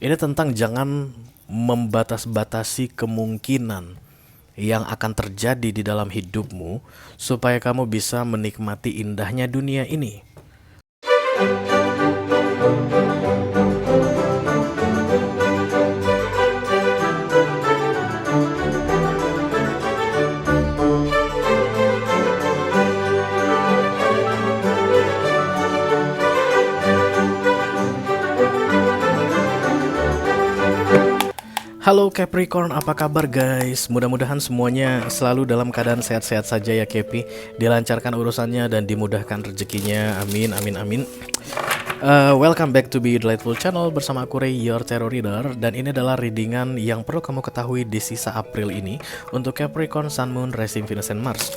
Ini tentang jangan membatas-batasi kemungkinan yang akan terjadi di dalam hidupmu supaya kamu bisa menikmati indahnya dunia ini. Halo Capricorn, apa kabar guys? Mudah-mudahan semuanya selalu dalam keadaan sehat-sehat saja ya Capi. Dilancarkan urusannya dan dimudahkan rezekinya. Amin, amin, amin. Welcome back to Be Delightful Channel bersama aku Ray, your tarot reader. Dan ini adalah readingan yang perlu kamu ketahui di sisa April ini untuk Capricorn, Sun, Moon, Rising, Venus, and Mars.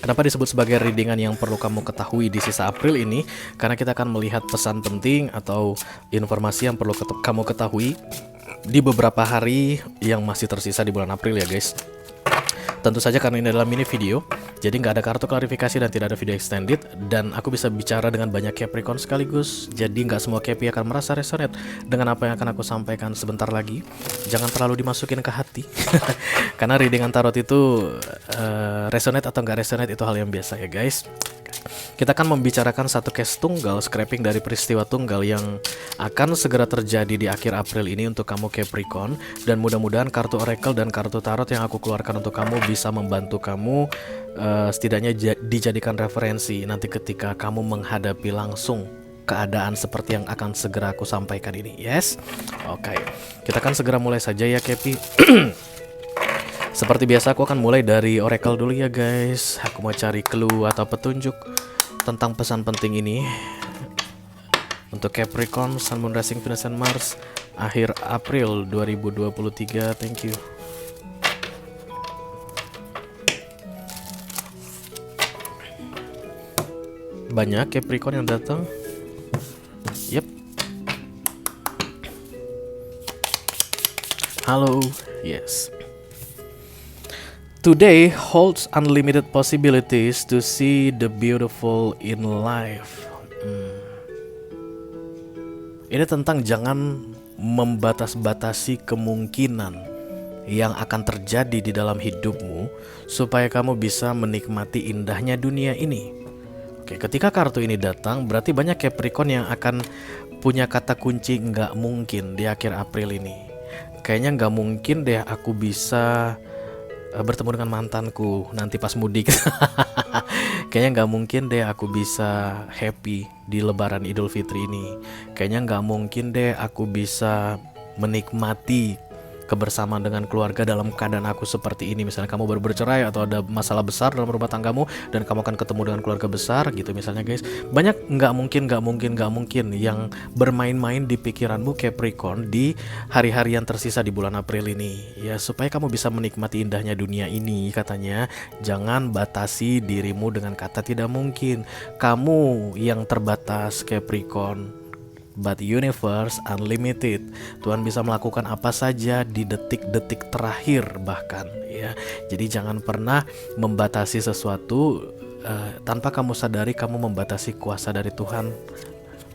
Kenapa disebut sebagai readingan yang perlu kamu ketahui di sisa April ini? Karena kita akan melihat pesan penting atau informasi yang perlu kamu ketahui di beberapa hari yang masih tersisa di bulan April ya guys. Tentu saja karena ini adalah mini video, jadi nggak ada kartu klarifikasi dan tidak ada video extended, dan aku bisa bicara dengan banyak Capricorn sekaligus. Jadi nggak semua Capi akan merasa resonate dengan apa yang akan aku sampaikan sebentar lagi. Jangan terlalu dimasukin ke hati karena readingan tarot itu resonate atau nggak resonate itu hal yang biasa ya guys. Kita akan membicarakan satu case tunggal, scraping dari peristiwa tunggal yang akan segera terjadi di akhir April ini untuk kamu Capricorn. Dan mudah-mudahan kartu oracle dan kartu tarot yang aku keluarkan untuk kamu bisa membantu kamu setidaknya dijadikan referensi nanti ketika kamu menghadapi langsung keadaan seperti yang akan segera aku sampaikan ini. Yes? Oke, kita akan segera mulai saja ya Capi. Seperti biasa aku akan mulai dari oracle dulu ya guys. Aku mau cari clue atau petunjuk tentang pesan penting ini untuk Capricorn, Sun, Moon, Rising, Venus, and Mars akhir April 2023. Thank you. Banyak Capricorn yang datang. Yep. Halo. Yes. Today holds unlimited possibilities to see the beautiful in life. Ini tentang jangan membatas-batasi kemungkinan yang akan terjadi di dalam hidupmu supaya kamu bisa menikmati indahnya dunia ini. Oke, ketika kartu ini datang, berarti banyak Capricorn yang akan punya kata kunci nggak mungkin di akhir April ini. Kayaknya nggak mungkin deh aku bisa bertemu dengan mantanku nanti pas mudik. Kayaknya nggak mungkin deh aku bisa happy di Lebaran Idul Fitri ini. Kayaknya nggak mungkin deh aku bisa menikmati kebersamaan dengan keluarga dalam keadaan aku seperti ini. Misalnya kamu baru bercerai atau ada masalah besar dalam rumah tanggamu dan kamu akan ketemu dengan keluarga besar gitu misalnya guys. Banyak nggak mungkin yang bermain-main di pikiranmu Capricorn di hari-hari yang tersisa di bulan April ini. Ya supaya kamu bisa menikmati indahnya dunia ini katanya jangan batasi dirimu dengan kata tidak mungkin. Kamu yang terbatas Capricorn, but universe unlimited. Tuhan bisa melakukan apa saja di detik-detik terakhir bahkan ya. Jadi jangan pernah membatasi sesuatu tanpa kamu sadari kamu membatasi kuasa dari Tuhan.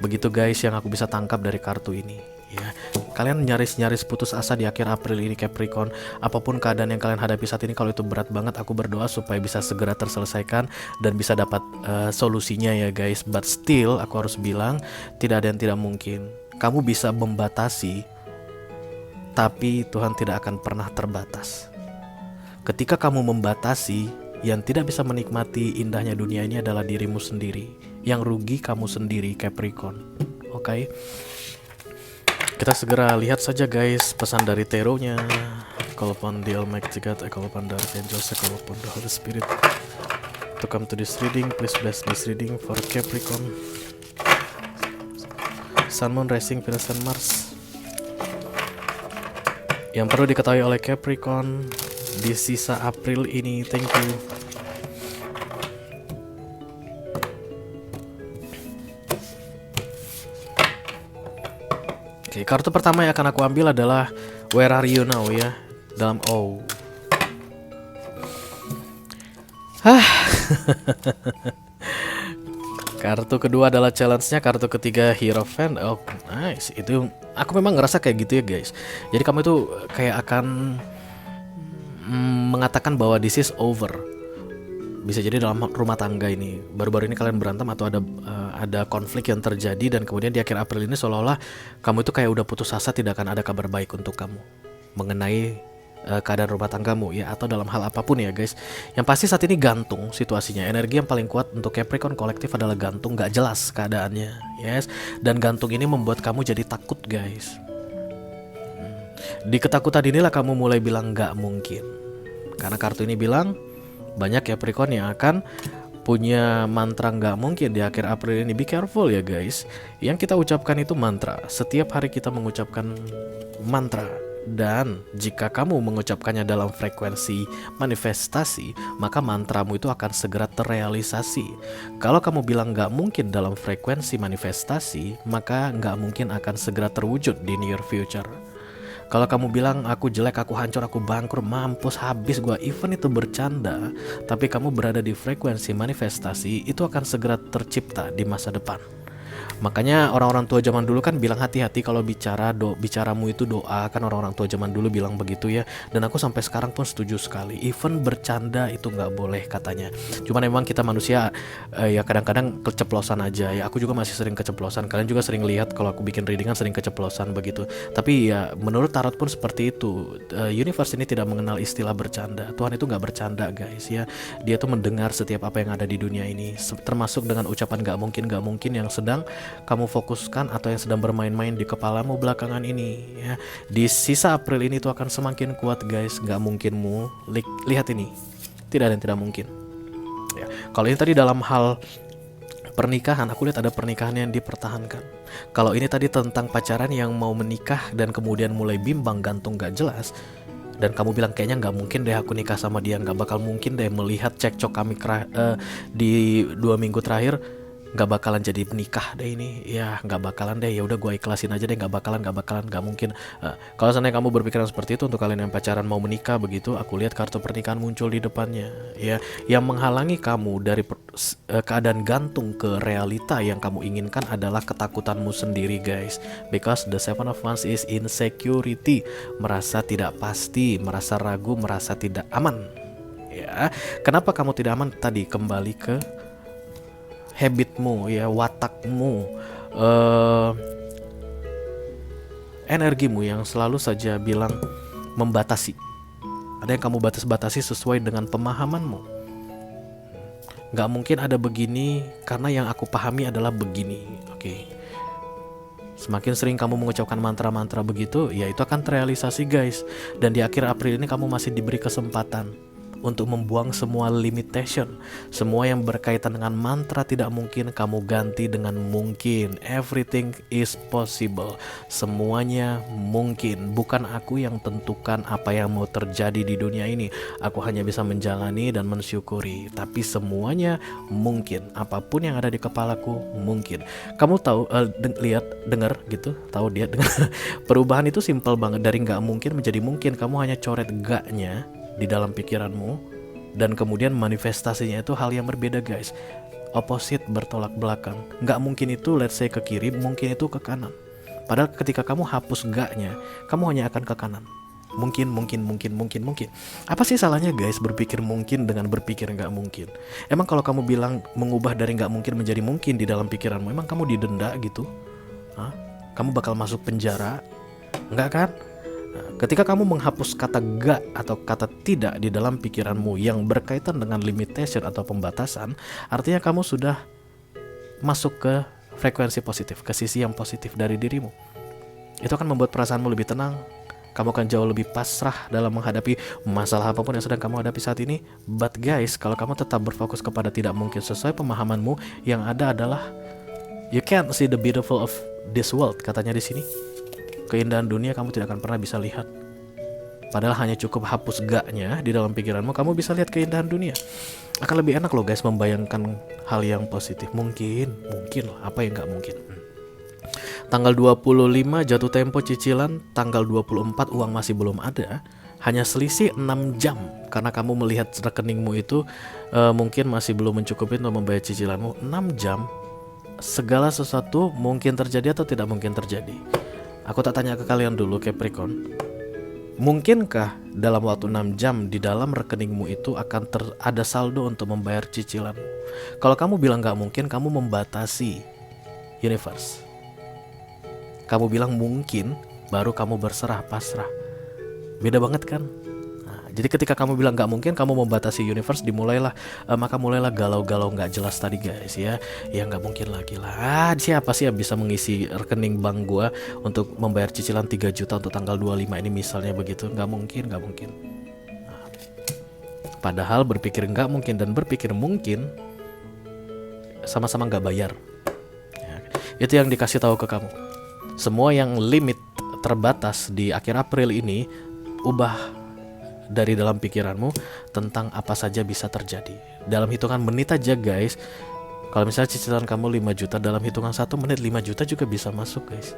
Begitu guys yang aku bisa tangkap dari kartu ini ya. Kalian nyaris-nyaris putus asa di akhir April ini Capricorn. Apapun keadaan yang kalian hadapi saat ini, kalau itu berat banget, aku berdoa supaya bisa segera terselesaikan dan bisa dapat solusinya ya guys. But still aku harus bilang tidak ada yang tidak mungkin. Kamu bisa membatasi, tapi Tuhan tidak akan pernah terbatas. Ketika kamu membatasi, yang tidak bisa menikmati indahnya dunia ini adalah dirimu sendiri. Yang rugi kamu sendiri Capricorn. Oke? Kita segera lihat saja guys pesan dari tarotnya. Call upon the Almighty God, I call upon the Archangels, I call upon the Holy Spirit to come to this reading. Please bless this reading for Capricorn, Sun, Moon, Rising, Venus, and Mars. Yang perlu diketahui oleh Capricorn di sisa April ini. Thank you. Oke, kartu pertama yang akan aku ambil adalah Where Are You Now ya. Dalam Kartu kedua adalah challenge-nya, kartu ketiga Hierophant. Oh, nice. Itu aku memang ngerasa kayak gitu ya, guys. Jadi kamu itu kayak akan mengatakan bahwa this is over. Bisa jadi dalam rumah tangga ini, baru-baru ini kalian berantem atau ada konflik yang terjadi, dan kemudian di akhir April ini seolah-olah kamu itu kayak udah putus asa, tidak akan ada kabar baik untuk kamu mengenai keadaan rumah tanggamu ya, atau dalam hal apapun ya guys. Yang pasti saat ini gantung situasinya. Energi yang paling kuat untuk Capricorn kolektif adalah gantung, gak jelas keadaannya, yes. Dan gantung ini membuat kamu jadi takut guys. Di ketakutan inilah kamu mulai bilang gak mungkin, karena kartu ini bilang banyak Capricorn yang akan punya mantra nggak mungkin di akhir April ini. Be careful ya guys. Yang kita ucapkan itu mantra. Setiap hari kita mengucapkan mantra, dan jika kamu mengucapkannya dalam frekuensi manifestasi, maka mantramu itu akan segera terrealisasi. Kalau kamu bilang nggak mungkin dalam frekuensi manifestasi, maka nggak mungkin akan segera terwujud di near future. Kalau kamu bilang aku jelek, aku hancur, aku bangkrut, mampus, habis gua, even itu bercanda, tapi kamu berada di frekuensi manifestasi, itu akan segera tercipta di masa depan. Makanya orang-orang tua zaman dulu kan bilang hati-hati kalau bicaramu itu doa, kan orang-orang tua zaman dulu bilang begitu ya. Dan aku sampai sekarang pun setuju sekali. Even bercanda itu nggak boleh katanya. Cuman memang kita manusia ya kadang-kadang keceplosan aja ya. Aku juga masih sering keceplosan. Kalian juga sering lihat kalau aku bikin readingan sering keceplosan begitu. Tapi ya menurut tarot pun seperti itu. Universe ini tidak mengenal istilah bercanda. Tuhan itu nggak bercanda guys ya. Dia tuh mendengar setiap apa yang ada di dunia ini, termasuk dengan ucapan nggak mungkin yang sedang kamu fokuskan atau yang sedang bermain-main di kepalamu belakangan ini ya. Di sisa April ini tuh akan semakin kuat guys. Gak mungkinmu, lihat ini, tidak ada yang tidak mungkin ya. Kalau ini tadi dalam hal pernikahan, aku lihat ada pernikahan yang dipertahankan. Kalau ini tadi tentang pacaran yang mau menikah dan kemudian mulai bimbang, gantung, gak jelas, dan kamu bilang kayaknya gak mungkin deh aku nikah sama dia, gak bakal mungkin deh melihat cekcok kami di 2 minggu terakhir, nggak bakalan jadi menikah deh ini ya, nggak bakalan deh, ya udah gue ikhlasin aja deh, nggak bakalan, nggak mungkin. Kalau seandainya kamu berpikiran seperti itu, untuk kalian yang pacaran mau menikah begitu, aku lihat kartu pernikahan muncul di depannya ya. Yang menghalangi kamu dari keadaan gantung ke realita yang kamu inginkan adalah ketakutanmu sendiri guys. Because the Seven of Wands is insecurity, merasa tidak pasti, merasa ragu, merasa tidak aman ya. Kenapa kamu tidak aman? Tadi kembali ke habitmu ya, watakmu, energimu yang selalu saja bilang membatasi. Ada yang kamu batasi sesuai dengan pemahamanmu. Gak mungkin ada begini karena yang aku pahami adalah begini. Oke. Semakin sering kamu mengucapkan mantra-mantra begitu, ya itu akan terrealisasi guys. Dan di akhir April ini kamu masih diberi kesempatan untuk membuang semua limitation. Semua yang berkaitan dengan mantra tidak mungkin, kamu ganti dengan mungkin. Everything is possible. Semuanya mungkin. Bukan aku yang tentukan apa yang mau terjadi di dunia ini. Aku hanya bisa menjalani dan mensyukuri. Tapi semuanya mungkin. Apapun yang ada di kepalaku mungkin. Kamu tahu, lihat, dengar gitu, tahu dia dengar. Perubahan itu simple banget, dari nggak mungkin menjadi mungkin. Kamu hanya coret gaknya di dalam pikiranmu, dan kemudian manifestasinya itu hal yang berbeda guys. Opposite, bertolak belakang. Nggak mungkin itu let's say ke kiri, mungkin itu ke kanan. Padahal ketika kamu hapus gaknya, kamu hanya akan ke kanan. Mungkin. Apa sih salahnya guys berpikir mungkin dengan berpikir nggak mungkin? Emang kalau kamu bilang mengubah dari nggak mungkin menjadi mungkin di dalam pikiranmu, emang kamu didenda gitu? Hah? Kamu bakal masuk penjara? Enggak kan? Nah, ketika kamu menghapus kata gak atau kata tidak di dalam pikiranmu yang berkaitan dengan limitation atau pembatasan, artinya kamu sudah masuk ke frekuensi positif, ke sisi yang positif dari dirimu. Itu akan membuat perasaanmu lebih tenang. Kamu akan jauh lebih pasrah dalam menghadapi masalah apapun yang sedang kamu hadapi saat ini. But guys, kalau kamu tetap berfokus kepada tidak mungkin sesuai pemahamanmu, yang ada adalah you can't see the beautiful of this world, katanya di sini. Keindahan dunia kamu tidak akan pernah bisa lihat. Padahal hanya cukup hapus gaknya di dalam pikiranmu, kamu bisa lihat keindahan dunia. Akan lebih enak loh guys membayangkan hal yang positif. Mungkin lah, apa yang gak mungkin. Tanggal 25 jatuh tempo cicilan, tanggal 24 uang masih belum ada. Hanya selisih 6 jam, karena kamu melihat rekeningmu itu mungkin masih belum mencukupi untuk membayar cicilanmu. 6 jam segala sesuatu mungkin terjadi atau tidak mungkin terjadi. Aku tak tanya ke kalian dulu, Capricorn. Mungkinkah dalam waktu 6 jam di dalam rekeningmu itu akan ada saldo untuk membayar cicilanmu? Kalau kamu bilang gak mungkin, kamu membatasi universe. Kamu bilang mungkin, baru kamu berserah, pasrah. Beda banget kan? Jadi ketika kamu bilang gak mungkin, kamu membatasi universe, maka mulailah galau-galau gak jelas tadi guys ya. Ya gak mungkin lagi lah. Siapa sih yang bisa mengisi rekening bank gua untuk membayar cicilan 3 juta untuk tanggal 25 ini misalnya begitu? Gak mungkin. Padahal berpikir gak mungkin dan berpikir mungkin sama-sama gak bayar ya. Itu yang dikasih tahu ke kamu. Semua yang limit terbatas di akhir April ini, ubah dari dalam pikiranmu tentang apa saja bisa terjadi. Dalam hitungan menit aja guys. Kalau misalnya cicilan kamu 5 juta, dalam hitungan 1 menit 5 juta juga bisa masuk guys.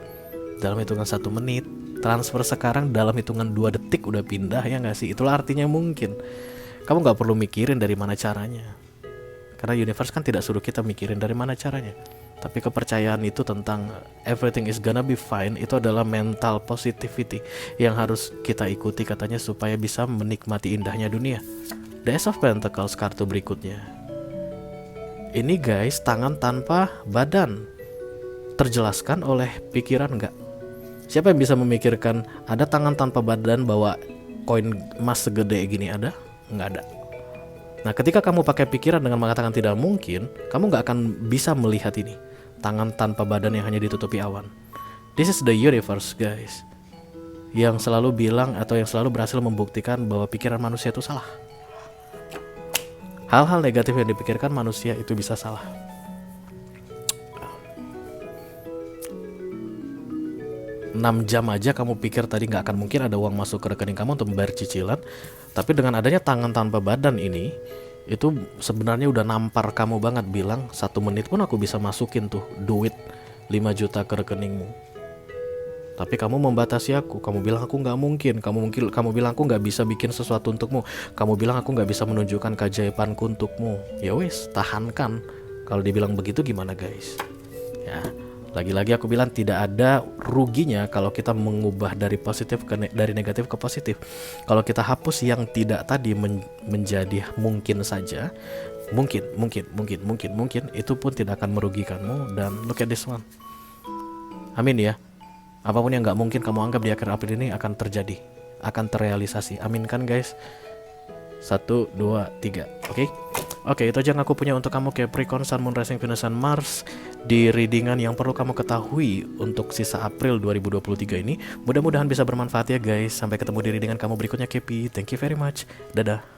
Dalam hitungan 1 menit. Transfer sekarang dalam hitungan 2 detik udah pindah, ya gak sih? Itulah artinya mungkin. Kamu gak perlu mikirin dari mana caranya, karena universe kan tidak suruh kita mikirin dari mana caranya. Tapi kepercayaan itu tentang everything is gonna be fine, itu adalah mental positivity yang harus kita ikuti katanya supaya bisa menikmati indahnya dunia. The Ace of Pentacles, kartu berikutnya. Ini guys, tangan tanpa badan. Terjelaskan oleh pikiran nggak? Siapa yang bisa memikirkan ada tangan tanpa badan bawa koin emas segede gini? Ada? Nggak ada. Nah, ketika kamu pakai pikiran dengan mengatakan tidak mungkin, kamu nggak akan bisa melihat ini. Tangan tanpa badan yang hanya ditutupi awan. This is the universe guys, yang selalu bilang atau yang selalu berhasil membuktikan bahwa pikiran manusia itu salah. Hal-hal negatif yang dipikirkan manusia itu bisa salah. Enam jam aja kamu pikir tadi nggak akan mungkin ada uang masuk ke rekening kamu untuk membayar cicilan. Tapi dengan adanya tangan tanpa badan ini, itu sebenarnya udah nampar kamu banget, bilang 1 menit pun aku bisa masukin tuh duit 5 juta ke rekeningmu. Tapi kamu membatasi aku. Kamu bilang aku nggak mungkin. Kamu bilang aku nggak bisa bikin sesuatu untukmu. Kamu bilang aku nggak bisa menunjukkan keajaibanku untukmu. Ya wis, tahankan. Kalau dibilang begitu gimana guys? Ya, lagi-lagi aku bilang tidak ada ruginya kalau kita mengubah dari dari negatif ke positif. Kalau kita hapus yang tidak tadi menjadi mungkin saja, mungkin itu pun tidak akan merugikanmu. Dan look at this one. Amin ya. Apapun yang nggak mungkin kamu anggap di akhir April ini akan terjadi, akan terrealisasi. Amin kan guys? 1, 2, 3. Oke, itu aja yang aku punya untuk kamu Capricorn, Sun, Moon, Rising, Venus, dan Mars di readingan yang perlu kamu ketahui untuk sisa April 2023 ini. Mudah-mudahan bisa bermanfaat ya guys. Sampai ketemu di readingan kamu berikutnya Capi. Thank you very much. Dadah.